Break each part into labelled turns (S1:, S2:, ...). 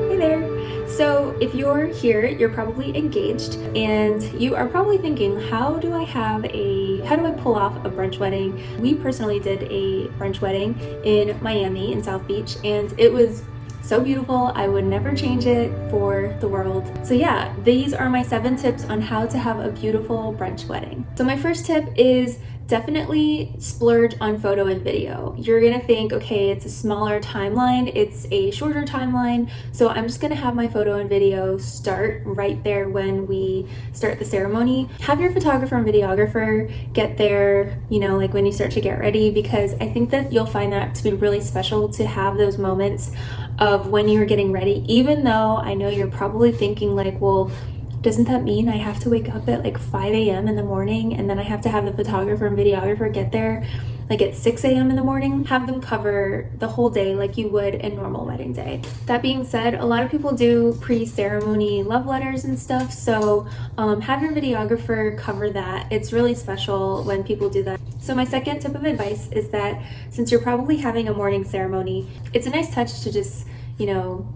S1: Hey there! So if you're here, you're probably engaged and you are probably thinking, how do I pull off a brunch wedding? We personally did a brunch wedding in Miami in South Beach and it was so beautiful. I would never change it for the world. So yeah, these are my 7 tips on how to have a beautiful brunch wedding. So my first tip is definitely splurge on photo and video. You're gonna think, okay, it's a smaller timeline, it's a shorter timeline, so I'm just gonna have my photo and video start right there when we start the ceremony. Have your photographer and videographer get there, like when you start to get ready, because I think that you'll find that to be really special to have those moments of when you're getting ready, even though I know you're probably thinking like, well, doesn't that mean I have to wake up at like 5 a.m. in the morning and then I have to have the photographer and videographer get there like at 6 a.m. in the morning? Have them cover the whole day like you would a normal wedding day. That being said, a lot of people do pre-ceremony love letters and stuff, so have your videographer cover that. It's really special when people do that. So my second tip of advice is that since you're probably having a morning ceremony, it's a nice touch to just,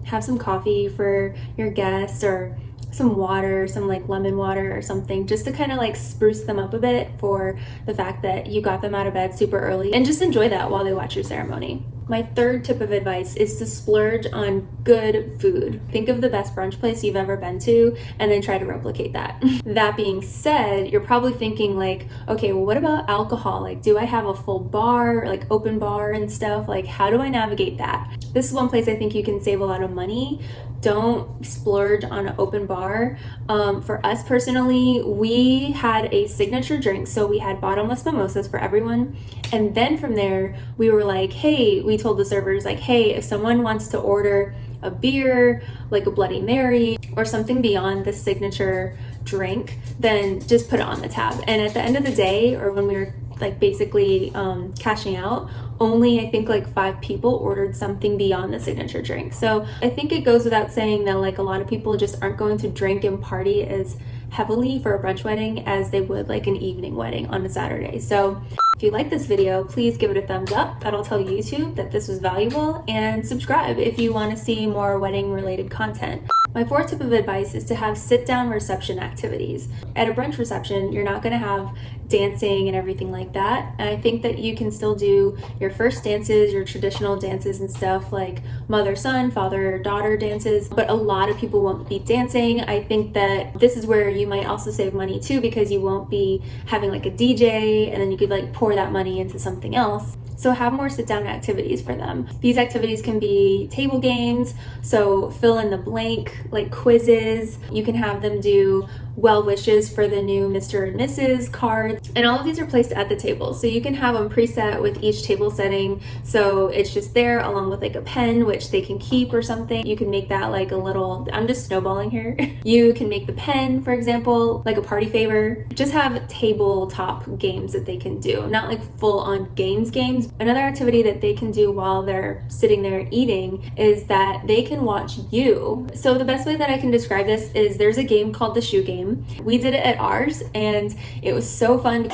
S1: have some coffee for your guests or some water, some like lemon water or something, just to kind of like spruce them up a bit for the fact that you got them out of bed super early, and just enjoy that while they watch your ceremony. My third tip of advice is to splurge on good food. Think of the best brunch place you've ever been to and then try to replicate that. That being said, you're probably thinking like, okay, well, what about alcohol? Like, do I have a full bar, like open bar and stuff? Like, how do I navigate that? This is one place I think you can save a lot of money. Don't splurge on an open bar. For us personally, we had a signature drink. So we had bottomless mimosas for everyone. And then from there, we were like, hey, we told the servers like, hey, if someone wants to order a beer, like a Bloody Mary or something beyond the signature drink, then just put it on the tab. And at the end of the day, or when we were like basically cashing out, only I think like 5 people ordered something beyond the signature drink. So I think it goes without saying that like a lot of people just aren't going to drink and party as heavily for a brunch wedding as they would like an evening wedding on a Saturday. So if you like this video, please give it a thumbs up. That'll tell YouTube that this was valuable, and subscribe if you want to see more wedding related content. My fourth tip of advice is to have sit-down reception activities. At a brunch reception, you're not going to have dancing and everything like that. And I think that you can still do your first dances, your traditional dances and stuff like mother-son, father-daughter dances, but a lot of people won't be dancing. I think that this is where you might also save money too, because you won't be having like a DJ and then you could like pour that money into something else. So have more sit-down activities for them. These activities can be table games, so fill in the blank, like quizzes. You can have them do well wishes for the new Mr. and Mrs. cards, and all of these are placed at the table. So you can have them preset with each table setting, so it's just there along with like a pen, which they can keep or something. You can make that like a little, I'm just snowballing here. You can make the pen, for example, like a party favor. Just have tabletop games that they can do, not like full on games. Another activity that they can do while they're sitting there eating is that they can watch you. So the best way that I can describe this is there's a game called the shoe game. We did it at ours and it was so fun.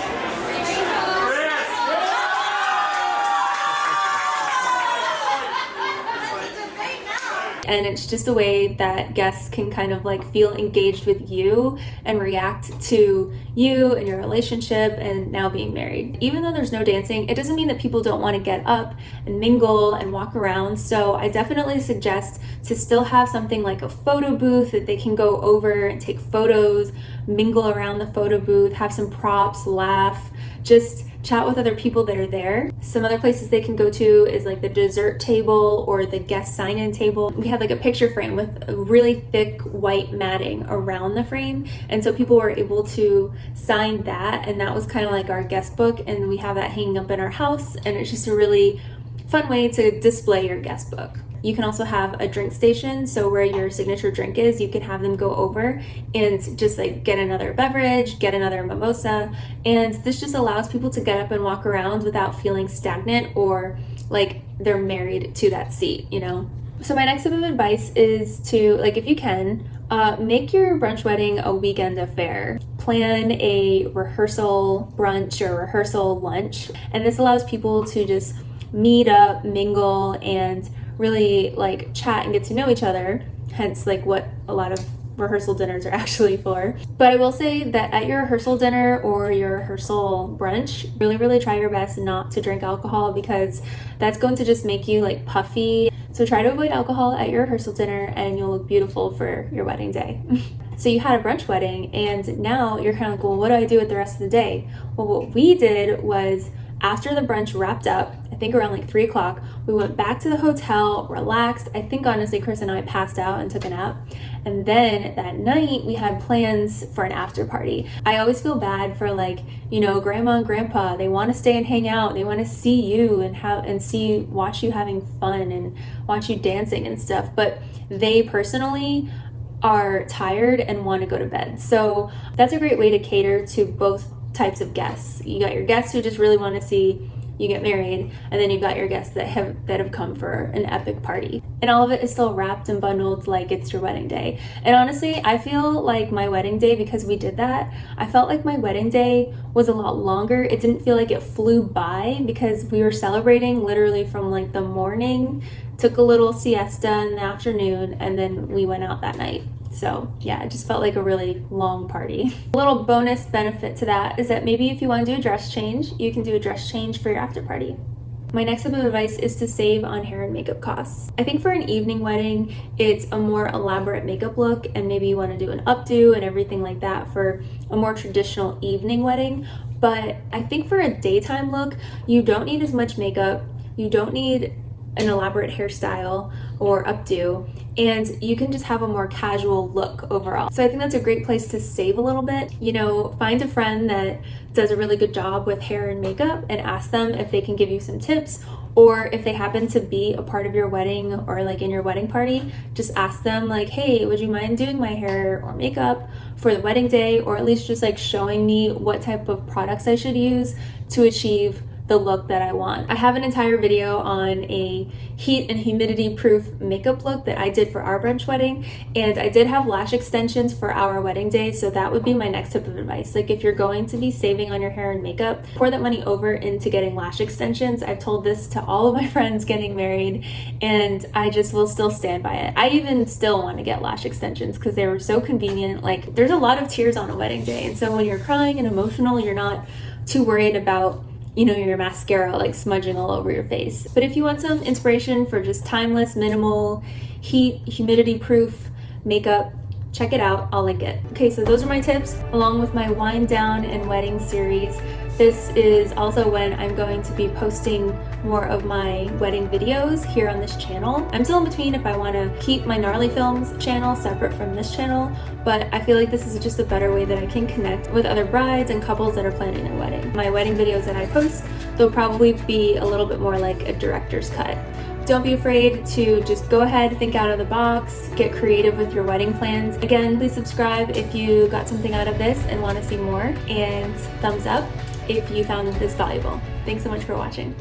S1: And it's just a way that guests can kind of like feel engaged with you and react to you and your relationship and now being married. Even though there's no dancing, it doesn't mean that people don't want to get up and mingle and walk around. So I definitely suggest to still have something like a photo booth that they can go over and take photos, mingle around the photo booth, have some props, laugh, just chat with other people that are there. Some other places they can go to is like the dessert table or the guest sign-in table. We had like a picture frame with a really thick white matting around the frame, and so people were able to sign that, and that was kind of like our guest book, and we have that hanging up in our house, and it's just a really fun way to display your guest book. You can also have a drink station, so where your signature drink is, you can have them go over and just like get another beverage, get another mimosa, and this just allows people to get up and walk around without feeling stagnant or like they're married to that seat, So my next bit of advice is to, like, if you can, make your brunch wedding a weekend affair. Plan a rehearsal brunch or rehearsal lunch, and this allows people to just meet up, mingle, and really like chat and get to know each other, hence like what a lot of rehearsal dinners are actually for. But I will say that at your rehearsal dinner or your rehearsal brunch, really try your best not to drink alcohol, because that's going to just make you like puffy. So try to avoid alcohol at your rehearsal dinner and you'll look beautiful for your wedding day. So you had a brunch wedding and now you're kind of like, well, what do I do with the rest of the day? Well, what we did was, after the brunch wrapped up, I think around like 3 o'clock, we went back to the hotel, relaxed. I think honestly, Chris and I passed out and took a nap. And then that night we had plans for an after party. I always feel bad for like, you know, grandma and grandpa, they want to stay and hang out. They want to see you and watch you having fun and watch you dancing and stuff. But they personally are tired and want to go to bed. So that's a great way to cater to both types of guests. You got your guests who just really want to see you get married, and then you've got your guests that have come for an epic party. And all of it is still wrapped and bundled like it's your wedding day. And honestly, I feel like my wedding day, because we did that, I felt like my wedding day was a lot longer. It didn't feel like it flew by, because we were celebrating literally from like the morning, took a little siesta in the afternoon, and then we went out that night. So yeah, it just felt like a really long party. A little bonus benefit to that is that maybe if you want to do a dress change, you can do a dress change for your after party. My next bit of advice is to save on hair and makeup costs. I think for an evening wedding, it's a more elaborate makeup look, and maybe you want to do an updo and everything like that for a more traditional evening wedding. But I think for a daytime look, you don't need as much makeup, you don't need an elaborate hairstyle or updo, and you can just have a more casual look overall. So I think that's a great place to save a little bit. You know, find a friend that does a really good job with hair and makeup and ask them if they can give you some tips, or if they happen to be a part of your wedding or like in your wedding party, just ask them like, hey, would you mind doing my hair or makeup for the wedding day, or at least just like showing me what type of products I should use to achieve the look that I want. I have an entire video on a heat and humidity proof makeup look that I did for our brunch wedding, and I did have lash extensions for our wedding day, so that would be my next tip of advice. Like if you're going to be saving on your hair and makeup, pour that money over into getting lash extensions. I've told this to all of my friends getting married, and I just will still stand by it. I even still want to get lash extensions because they were so convenient. Like there's a lot of tears on a wedding day, and so when you're crying and emotional, you're not too worried about, you know, your mascara like smudging all over your face. But if you want some inspiration for just timeless, minimal, heat, humidity proof makeup, check it out, I'll link it. Okay, so those are my tips along with my wind down and wedding series. This is also when I'm going to be posting more of my wedding videos here on this channel. I'm still in between if I want to keep my Gnarly Films channel separate from this channel, but I feel like this is just a better way that I can connect with other brides and couples that are planning their wedding. My wedding videos that I post, they'll probably be a little bit more like a director's cut. Don't be afraid to just go ahead, think out of the box, get creative with your wedding plans. Again, please subscribe if you got something out of this and want to see more, and thumbs up if you found this valuable. Thanks so much for watching.